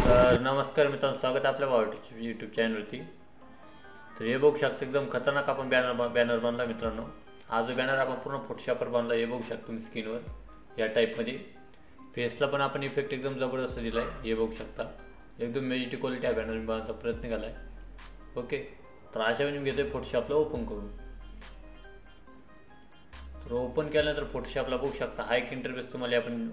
तर नमस्कार मित्रांनो, स्वागत आहे आपल्या यूट्यूब चॅनलवरती। तर हे बघू शकता एकदम खतरनाक आपण बॅनर बनला मित्रांनो। हा जो बॅनर आपण पूर्ण फोटोशॉपवर बनला, हे बघू शकता तुम्ही स्क्रीनवर या टाईपमध्ये। फेसला पण आपण इफेक्ट एकदम जबरदस्त दिला आहे, हे बघू शकता। एकदम मेजेस्टिक क्वालिटी आहे बॅनर बनवण्याचा प्रयत्न केला आहे। ओके, तर अशा वेळी मी घेतोय फोटोशॉपला ओपन करून। तर ओपन केल्यानंतर फोटोशॉपला बघू शकता हा एक इंटरफेस तुम्हाला आपण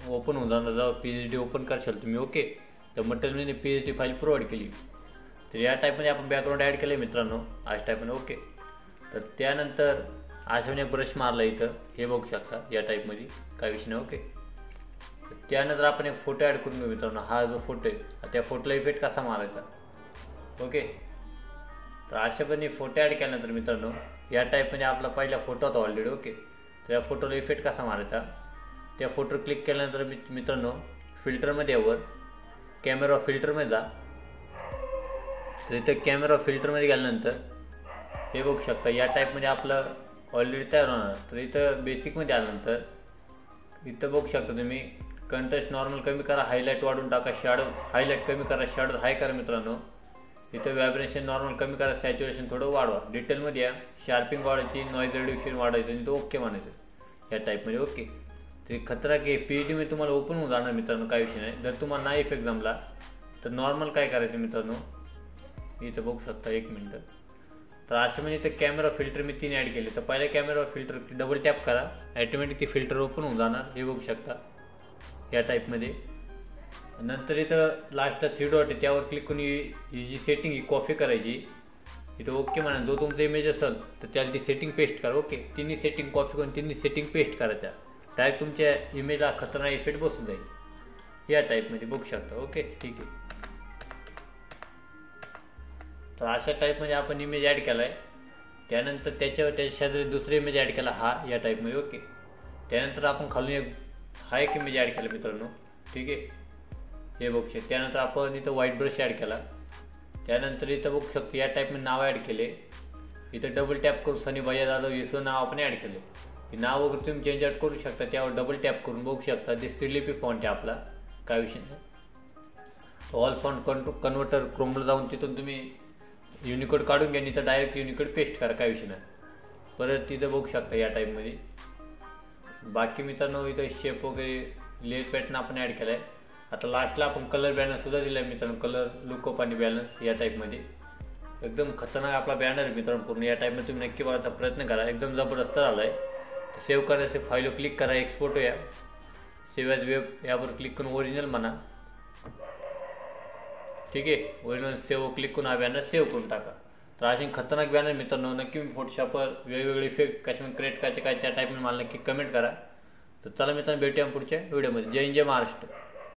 ओपन होऊन जाणार। जेव्हा पीएचडी ओपन करशाल तुम्ही, ओके, तर मटेरियलने पीएचडी फाईल प्रोव्हाइड केली। तर या टाईपमध्ये आपण बॅकग्राऊंड ॲड केलं आहे मित्रांनो, अशा टाईपमध्ये। ओके, तर त्यानंतर अशाने ब्रश मारला इथं, हे बघू शकता या टाईपमध्ये, काय विषय नाही। ओके, तर त्यानंतर आपण एक फोटो ॲड करून घेऊ मित्रांनो। हा जो फोटो आहे त्या फोटोला इफेक्ट कसा मारायचा, ओके। तर अशापणे फोटो ॲड केल्यानंतर मित्रांनो या टाईपमध्ये आपला पहिला फोटो होता ऑलरेडी, ओके। तर या फोटोला इफेक्ट कसा मारायचा, त्या फोटोवर क्लिक केल्यानंतर मित्रांनो फिल्टरमध्ये यावर कॅमेरा फिल्टरमध्ये जा। तर इथं कॅमेरा फिल्टरमध्ये गेल्यानंतर हे बघू शकता या टाईपमध्ये आपलं ऑलरेडी तयार होणार। तर इथं बेसिकमध्ये आल्यानंतर इथं बघू शकता तुम्ही कंट्रास्ट नॉर्मल कमी करा, हायलाईट वाढवून टाका, शॅडो हायलाईट कमी करा, शॅडो हाय करा मित्रांनो। इथं व्हायब्रेशन नॉर्मल कमी करा, सॅच्युरेशन थोडं वाढवा, डिटेलमध्ये या, शार्पिंग वाढायची, नॉईज रिड्युक्शन वाढायचं आणि तो ओके म्हणायचं या टाईपमध्ये। ओके, तरी खतरा की पीएचडीमध्ये तुम्हाला ओपन होऊन जाणार मित्रांनो, काय विषय नाही। जर तुम्हाला नाही इफेक्ट जमला तर नॉर्मल काय करायचं मित्रांनो, इथं बघू शकता, एक मिनटं। तर अशा म्हणजे इथं कॅमेरा फिल्टर मी 3 ॲड केले। तर पहिल्या कॅमेरा फिल्टर डबल टॅप करा, ॲटोमॅटिक ती फिल्टर ओपन होऊन जाणार, हे बघू शकता या टाईपमध्ये। नंतर इथं लास्टला 3 डॉट आहे, त्यावर क्लिक करून ही जी सेटिंग ही कॉपी करायची, इथं ओके म्हणा। जो तुमचा इमेज असेल तर त्याला ती सेटिंग पेस्ट करा, ओके। तिन्ही सेटिंग कॉपी करून तिन्ही सेटिंग पेस्ट करायच्या, डायरेक्ट तुमच्या इमेजला खतरनाक इफेक्ट बसून जाईल या टाईपमध्ये, बघू शकता। ओके, ठीक आहे। तर अशा टाईपमध्ये आपण इमेज ॲड केला आहे। त्यानंतर त्याच्या शेजारी दुसरा इमेज ॲड केला, हा या टाईपमध्ये, ओके। त्यानंतर आपण खालून हा एक इमेज ॲड केला मित्रांनो, ठीक आहे, हे बघू शकता। त्यानंतर आपण इथं व्हाईट ब्रश ॲड केला। त्यानंतर इथं बघू शकतो या टाईपमध्ये नाव ॲड केले। इथं डबल टॅप करून सनी भैया जाधव येसो नाव आपण ॲड केले। हे नाव वगैरे तुम्ही चेंज आउट करू शकता, त्यावर डबल टॅप करून बघू शकता ते सिलिपी फॉन्ट आहे आपला, काय विषय नाही। ऑल फॉन्ट कन्वर्टर क्रोमला जाऊन तिथून तुम्ही युनिकोड काढून घ्या, नाही तर डायरेक्ट युनिकोड पेस्ट करा, काय विषय नाही। परत तिथं बघू शकता या टाईपमध्ये। बाकी मित्रांनो इथं शेप वगैरे लेअर पॅटर्न आपण ॲड केला आहे। आता लास्टला आपण कलर बॅलन्ससुद्धा दिला आहे मित्रांनो, कलर लुकअप आणि बॅलन्स या टाईपमध्ये। एकदम खतरनाक आपला बॅनर आहे मित्रांनो पूर्ण, या टाईपमध्ये तुम्ही नक्की बघायचा प्रयत्न करा, एकदम जबरदस्त झाला आहे। सेव्ह करायचं, फाईलवर क्लिक करा, एक्सपोर्ट या, सेव्ह ॲज वेब यावर क्लिक करून ओरिजिनल म्हणा, ठीक आहे। ओरिजिनल सेव्ह क्लिक करून हा बॅनर सेव्ह करून टाका। तर असे खतरनाक बॅनर मित्रांनो नक्की मी फोटोशॉपवर वेगवेगळे इफेक्ट कशामध्ये क्रिएट करायचे काय त्या टाईपमध्ये मला नक्की कमेंट करा। तर चला मित्रांनो, भेटूया पुढच्या व्हिडिओमध्ये। जय हिंद, जय महाराष्ट्र।